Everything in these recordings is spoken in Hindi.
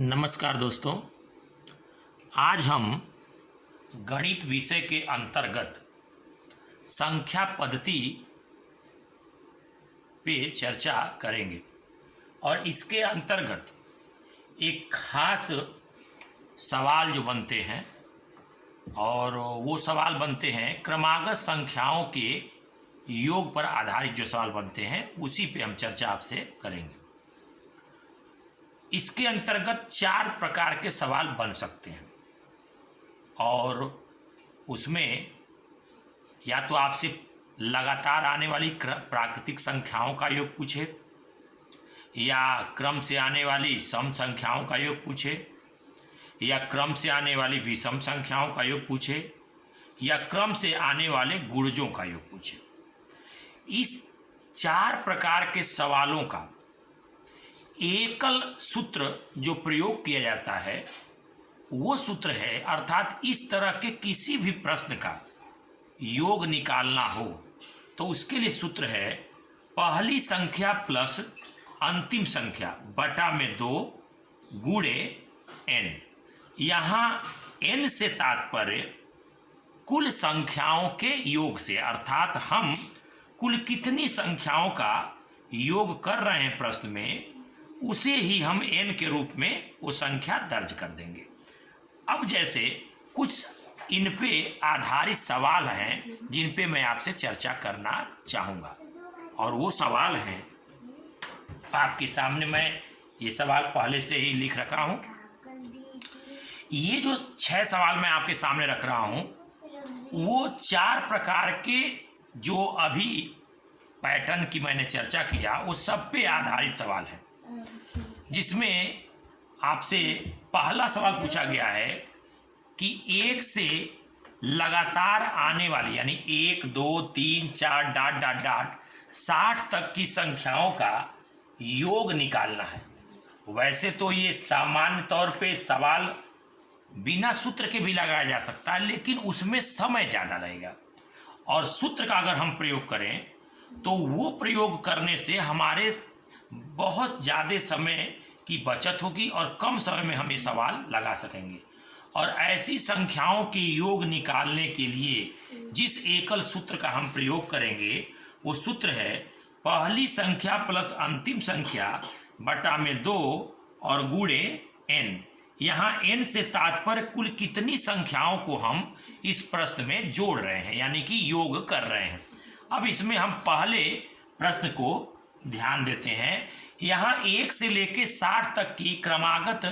नमस्कार दोस्तों, आज हम गणित विषय के अंतर्गत संख्या पद्धति पे चर्चा करेंगे और इसके अंतर्गत एक खास सवाल जो बनते हैं और वो सवाल बनते हैं क्रमागत संख्याओं के योग पर आधारित जो सवाल बनते हैं उसी पे हम चर्चा आपसे करेंगे। इसके अंतर्गत 4 प्रकार के सवाल बन सकते हैं और उसमें या तो आपसे लगातार आने वाली प्राकृतिक संख्याओं का योग पूछे, या क्रम से आने वाली सम संख्याओं का योग पूछे, या क्रम से आने वाली विषम संख्याओं का योग पूछे, या क्रम से आने वाले गुणजों का योग पूछे। इस 4 प्रकार के सवालों का एकल सूत्र जो प्रयोग किया जाता है वो सूत्र है, अर्थात इस तरह के किसी भी प्रश्न का योग निकालना हो तो उसके लिए सूत्र है पहली संख्या प्लस अंतिम संख्या बटा में 2 गुणे n। यहाँ n से तात्पर्य कुल संख्याओं के योग से, अर्थात हम कुल कितनी संख्याओं का योग कर रहे हैं प्रश्न में, उसे ही हम n के रूप में वो संख्या दर्ज कर देंगे। अब जैसे कुछ इन पे आधारित सवाल हैं जिन पे मैं आपसे चर्चा करना चाहूँगा और वो सवाल हैं आपके सामने। मैं ये सवाल पहले से ही लिख रखा हूँ। ये जो 6 सवाल मैं आपके सामने रख रहा हूँ वो 4 प्रकार के जो अभी पैटर्न की मैंने चर्चा किया वो सब पे आधारित सवाल है, जिसमें आपसे पहला सवाल पूछा गया है कि 1 से लगातार आने वाली यानी 1, 2, 3, 4 डॉट डॉट डॉट 60 तक की संख्याओं का योग निकालना है। वैसे तो ये सामान्य तौर पे सवाल बिना सूत्र के भी लगाया जा सकता है, लेकिन उसमें समय ज़्यादा लगेगा और सूत्र का अगर हम प्रयोग करें तो वो प्रयोग करने से हमारे बहुत ज़्यादा समय की बचत होगी और कम समय में हम ये सवाल लगा सकेंगे। और ऐसी संख्याओं के योग निकालने के लिए जिस एकल सूत्र का हम प्रयोग करेंगे वो सूत्र है पहली संख्या प्लस अंतिम संख्या बटा में 2 और गुणे n। यहाँ n से तात्पर्य कुल कितनी संख्याओं को हम इस प्रश्न में जोड़ रहे हैं यानी कि योग कर रहे हैं। अब इसमें हम पहले प्रश्न को ध्यान देते हैं। यहाँ 1 से लेकर 60 तक की क्रमागत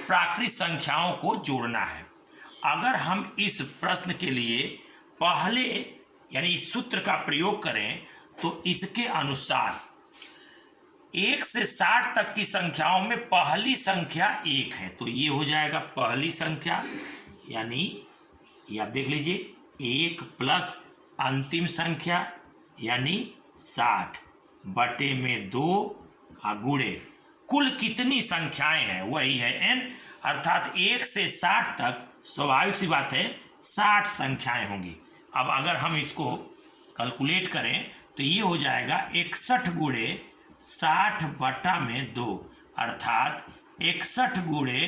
प्राकृत संख्याओं को जोड़ना है। अगर हम इस प्रश्न के लिए पहले यानी इस सूत्र का प्रयोग करें तो इसके अनुसार 1 से 60 तक की संख्याओं में पहली संख्या 1 है, तो ये हो जाएगा पहली संख्या, यानी ये आप देख लीजिए 1 प्लस अंतिम संख्या यानी 60 बटे में 2 गुणे कुल कितनी संख्याएं हैं वही है n, अर्थात 1 से 60 तक स्वाभाविक सी बात है 60 संख्याएं होंगी। अब अगर हम इसको कैलकुलेट करें तो ये हो जाएगा 61 गुणे 60 बटा में 2, अर्थात 61 गुणे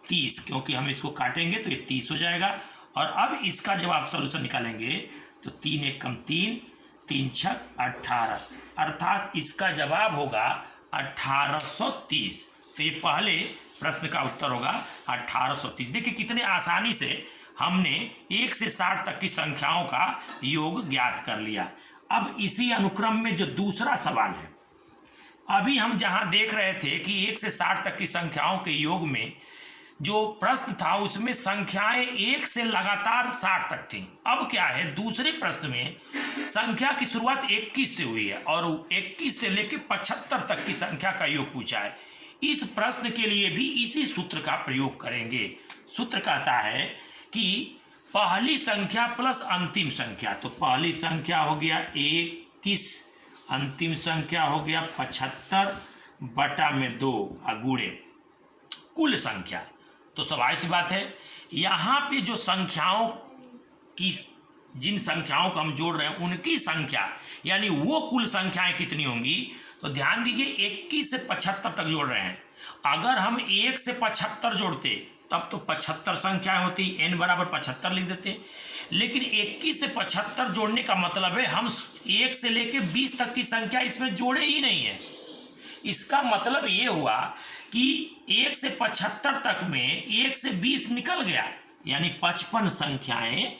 30, क्योंकि हम इसको काटेंगे तो ये 30 हो जाएगा। और अब इसका जब आप सोल्यूशन निकालेंगे तो 3 1 कम 3, 3 6 18, अर्थात इसका जवाब होगा 1830। तो ये पहले प्रश्न का उत्तर होगा 1830। देखिए कितने आसानी से हमने 1 से 60 तक की संख्याओं का योग ज्ञात कर लिया। अब इसी अनुक्रम में जो दूसरा सवाल है, अभी हम जहां देख रहे थे कि 1 से 60 तक की संख्याओं के योग में जो प्रश्न था उसमें संख्याएं 1 से लगातार 60 तक थी। अब क्या है, दूसरे प्रश्न में संख्या की शुरुआत 21 से हुई है और 21 से लेकर 75 तक की संख्या का योग पूछा है। इस प्रश्न के लिए भी इसी सूत्र का प्रयोग करेंगे। सूत्र कहता है कि पहली संख्या प्लस अंतिम संख्या, तो पहली संख्या हो गया 21, अंतिम संख्या हो गया 75 बटा में 2 गुणे कुल संख्या। तो स्वाभाविक सी बात है यहाँ पे जो संख्याओं की जिन संख्याओं को हम जोड़ रहे हैं उनकी संख्या यानी वो कुल संख्याएं कितनी होंगी, तो ध्यान दीजिए 21 से 75 तक जोड़ रहे हैं अगर हम 1 से 75 जोड़ते तब तो 75 संख्याएं होती, n बराबर 75 लिख देते। लेकिन 21 से 75 जोड़ने का मतलब है हम 1 से लेके 20 तक की संख्या इसमें जोड़े ही नहीं है। इसका मतलब ये हुआ कि 1 से 75 तक में 1 से 20 निकल गया, यानी 55 संख्याएं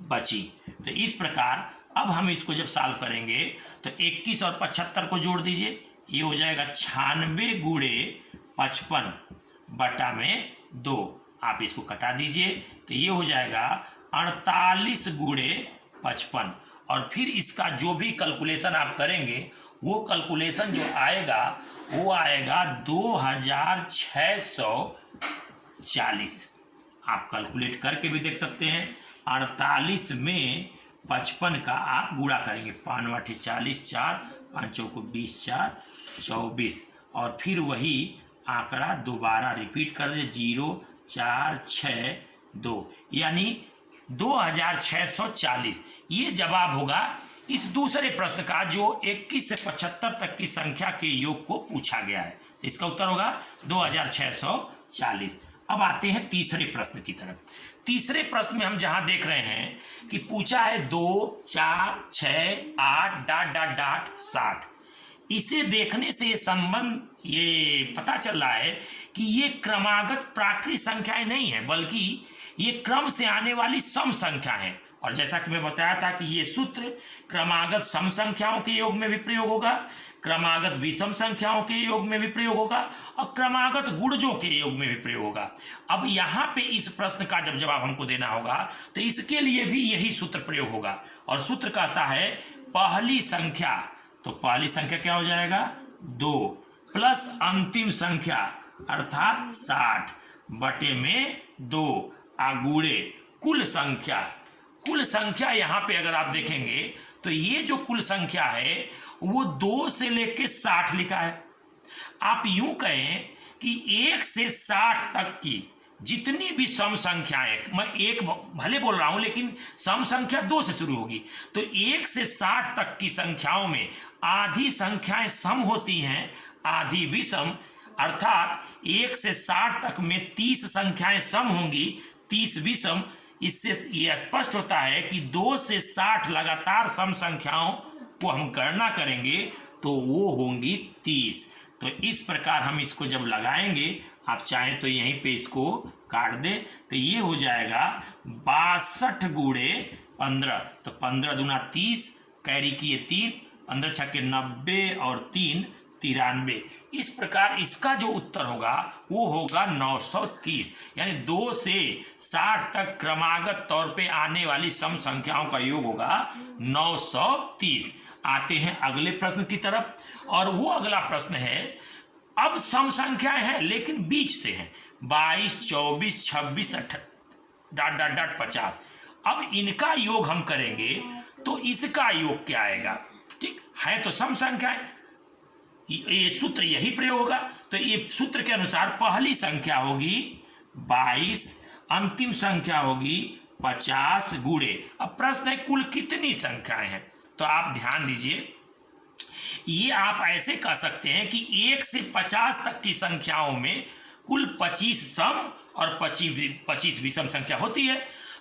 बची। तो इस प्रकार अब हम इसको जब सॉल्व करेंगे तो 21 और 75 को जोड़ दीजिए, ये हो जाएगा 96 गुणे 55 बटा में 2। आप इसको कटा दीजिए तो ये हो जाएगा 48 गुणे 55। और फिर इसका जो भी कैलकुलेशन आप करेंगे वो कैलकुलेशन जो आएगा वो आएगा 2640। आप कैलकुलेट करके भी देख सकते हैं। 48 में 55 का आप गुणा करेंगे, 5 8 40, 4 5 को 20, 4 24, और फिर वही आंकड़ा दोबारा रिपीट कर दे 0462, यानी 2640। ये जवाब होगा इस दूसरे प्रश्न का जो 21 से 75 तक की संख्या के योग को पूछा गया है। इसका उत्तर होगा 2640। अब आते हैं तीसरे प्रश्न की तरफ। तीसरे प्रश्न में हम जहां देख रहे हैं कि पूछा है 2 4 6 8 ... 60। इसे देखने से ये संबंध ये पता चल रहा है कि ये क्रमागत प्राकृतिक संख्याएं नहीं है, बल्कि ये क्रम से आने वाली सम संख्या है। और जैसा कि मैं बताया था कि ये सूत्र क्रमागत सम संख्याओं के योग में भी प्रयोग होगा, क्रमागत विषम संख्याओं के योग में भी प्रयोग होगा, और क्रमागत गुणजों के योग में भी प्रयोग होगा। अब यहाँ पे इस प्रश्न का जब जवाब हमको देना होगा तो इसके लिए भी यही सूत्र प्रयोग होगा। और सूत्र कहता है पहली संख्या, तो पहली संख्या क्या हो जाएगा 2 प्लस अंतिम संख्या अर्थात 60 बटे में 2 गुणे कुल संख्या। कुल संख्या यहाँ पे अगर आप देखेंगे तो ये जो कुल संख्या है वो 2 से लेके 60 लिखा है। आप यूं कहें कि 1 से 60 तक की जितनी भी सम संख्याएं, मैं एक भले बोल रहा हूं लेकिन सम संख्या 2 से शुरू होगी, तो 1 से 60 तक की संख्याओं में आधी संख्याएं सम होती हैं, आधी विषम। अर्थात 1 से 60 तक में 30 संख्याएं सम होंगी, 30 विषम। इससे यह स्पष्ट होता है कि 2 से 60 लगातार सम संख्याओं को हम गणना करेंगे तो वो होंगी 30। तो इस प्रकार हम इसको जब लगाएंगे, आप चाहें तो यहीं पे इसको काट दें, तो ये हो जाएगा 62 गुणे 15। तो 15 दूना 30, कैरी किए 3, 15 छक्के 90 और 3 93। इस प्रकार इसका जो उत्तर होगा वो होगा 930, यानी 2 से 60 तक क्रमागत तौर पे आने वाली सम संख्याओं का योग होगा 930। आते हैं अगले प्रश्न की तरफ, और वो अगला प्रश्न है, अब सम संख्याएं हैं लेकिन बीच से हैं, 22 24 26 50। अब इनका योग हम करेंगे तो इसका योग क्या आएगा? ठीक है, तो सम संख्याएं, ये सूत्र यही प्रयोग होगा। तो ये सूत्र के अनुसार पहली संख्या होगी 22, अंतिम संख्या होगी 50 गुणे। अब प्रश्न है कुल कितनी संख्याएं हैं? तो आप ध्यान दीजिए, ये आप ऐसे कह सकते हैं कि 1 से 50 तक की संख्याओं में कुल 25 सम और 25 विषम संख्या होती है।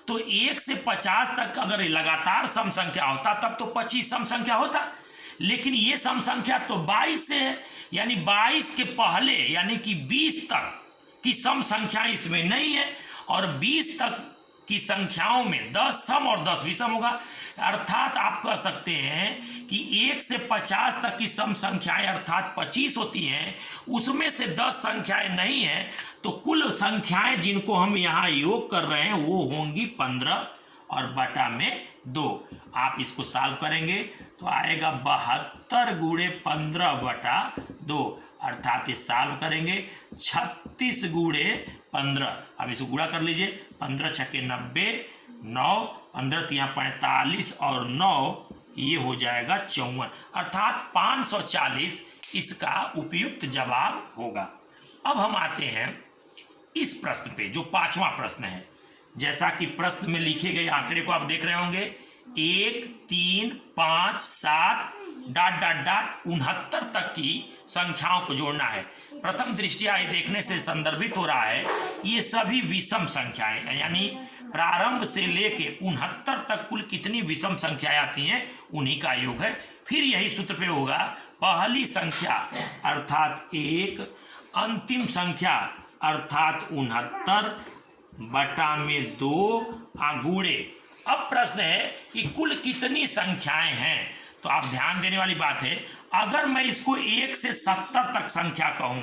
तो 1 से 50 तक अगर लगातार सम संख्या होता तब तो 25 सम संख्या होता, लेकिन ये सम संख्या तो 22 से है, यानी 22 के पहले यानी कि 20 तक की सम संख्या इसमें नहीं है, और 20 तक की संख्याओं में 10 सम और 10 विषम होगा। अर्थात आप कह सकते हैं कि 1 से 50 तक की सम संख्याएं अर्थात 25 होती हैं, उसमें से 10 संख्याएं नहीं हैं, तो कुल संख्याएं जिनको हम यहाँ योग कर रहे हैं वो होंगी 15 और बटा में 2। आप इसको सॉल्व करेंगे तो आएगा 72 गुणे 15 बटा 2, अर्थात ये सॉल्व करेंगे 36 गुणे 15। अब इसको गुणा कर लीजिए, 15 छक्के 90, 9 15 तिया 45 और 9 ये हो जाएगा 54, अर्थात 540 इसका उपयुक्त जवाब होगा। अब हम आते हैं इस प्रश्न पे जो 5वां प्रश्न है। जैसा कि प्रश्न में लिखे गए आंकड़े को आप देख रहे होंगे, 1 3 5 7 डॉट डॉट डॉट 69 तक की संख्याओं को जोड़ना है। प्रथम दृष्टया ये देखने से संदर्भित हो रहा है ये सभी विषम संख्याएं, यानी प्रारंभ से लेके 69 तक कुल कितनी विषम संख्याएं आती हैं उन्हीं का योग है। फिर यही सूत्र पे होगा पहली संख्या अर्थात 1, अंतिम संख्या अर्थात 69/2 गुणे। अब प्रश्न है कि कुल कितनी संख्याएं हैं, तो आप ध्यान देने वाली बात है, अगर मैं इसको 1 से 70 तक संख्या कहूं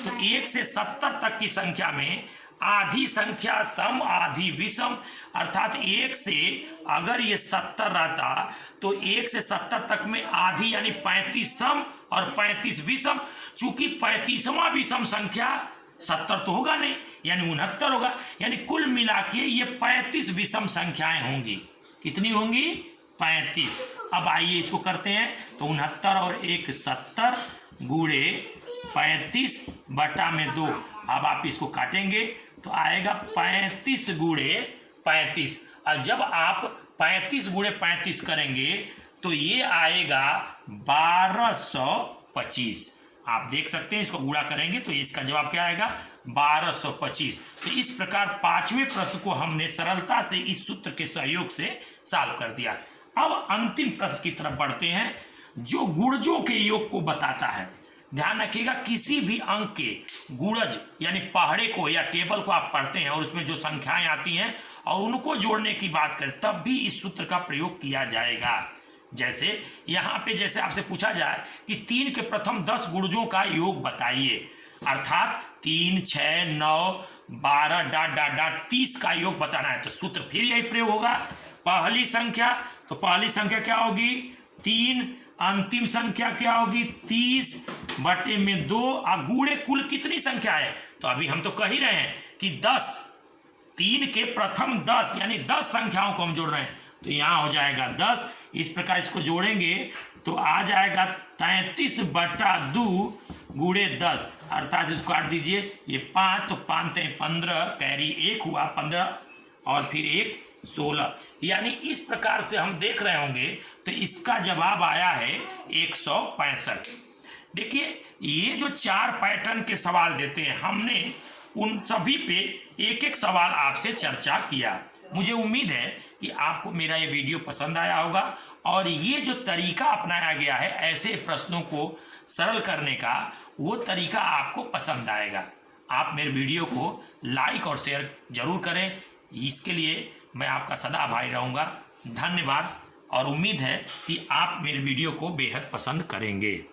तो 1 से 70 तक की संख्या में आधी संख्या सम आधी विषम, अर्थात 1 से अगर ये 70 रहता तो 1 से 70 तक में आधी यानी 35 सम और 35 विषम। चूंकि 35वां विषम संख्या 70 तो होगा नहीं, यानी 69 होगा, यानी कुल मिला के ये 35 विषम संख्याएं होंगी। कितनी होंगी? 35। अब आइए इसको करते हैं, तो 69 और 1 70 गुणे 35/2। अब आप इसको काटेंगे तो आएगा 35 गुणे 35। और जब आप 35 गुणे 35 करेंगे तो ये आएगा 1225। आप देख सकते हैं, इसको गुणा करेंगे तो इसका जवाब क्या आएगा? 1225। तो इस प्रकार पांचवें प्रश्न को हमने सरलता से इस सूत्र के सहयोग से सॉल्व कर दिया। अब अंतिम प्रश्न की तरफ बढ़ते हैं जो गुणजों के योग को बताता है। ध्यान रखिएगा, किसी भी अंक के गुणज यानी पहाड़े को या टेबल को आप पढ़ते हैं और उसमें जो संख्याएं आती हैं और उनको जोड़ने की बात करें तब भी इस सूत्र का प्रयोग किया जाएगा। जैसे यहाँ पे जैसे आपसे पूछा जाए कि 3 के प्रथम 10 गुणजों का योग बताइए, अर्थात 3, 6, 9, 12 डॉट डॉट डॉट 30 का योग बताना है, तो सूत्र फिर यही प्रयोग होगा। पहली संख्या, तो पहली संख्या क्या होगी? 3। अंतिम संख्या क्या होगी? 30/2 और गुणे कुल कितनी संख्या है? तो अभी हम तो कह ही रहे हैं कि 10, 3 के प्रथम 10 यानी 10 संख्याओं को हम जोड़ रहे हैं, तो यहाँ हो जाएगा 10। इस प्रकार इसको जोड़ेंगे तो आ जाएगा 33/2 गुणे 10, अर्थात इसको काट दीजिए, ये 5 तो 5 × 15 कैरी 1 हुआ 15 और फिर 1 16, यानी इस प्रकार से हम देख रहे होंगे। तो इसका जवाब आया है 165। देखिए ये जो 4 पैटर्न के सवाल देते हैं, हमने उन सभी पे एक एक सवाल आपसे चर्चा किया। मुझे उम्मीद है कि आपको मेरा ये वीडियो पसंद आया होगा और ये जो तरीका अपनाया गया है ऐसे प्रश्नों को सरल करने का, वो तरीका आपको पसंद आएगा। आप मेरे वीडियो को लाइक और शेयर जरूर करें, इसके लिए मैं आपका सदा आभारी रहूँगा। धन्यवाद और उम्मीद है कि आप मेरे वीडियो को बेहद पसंद करेंगे।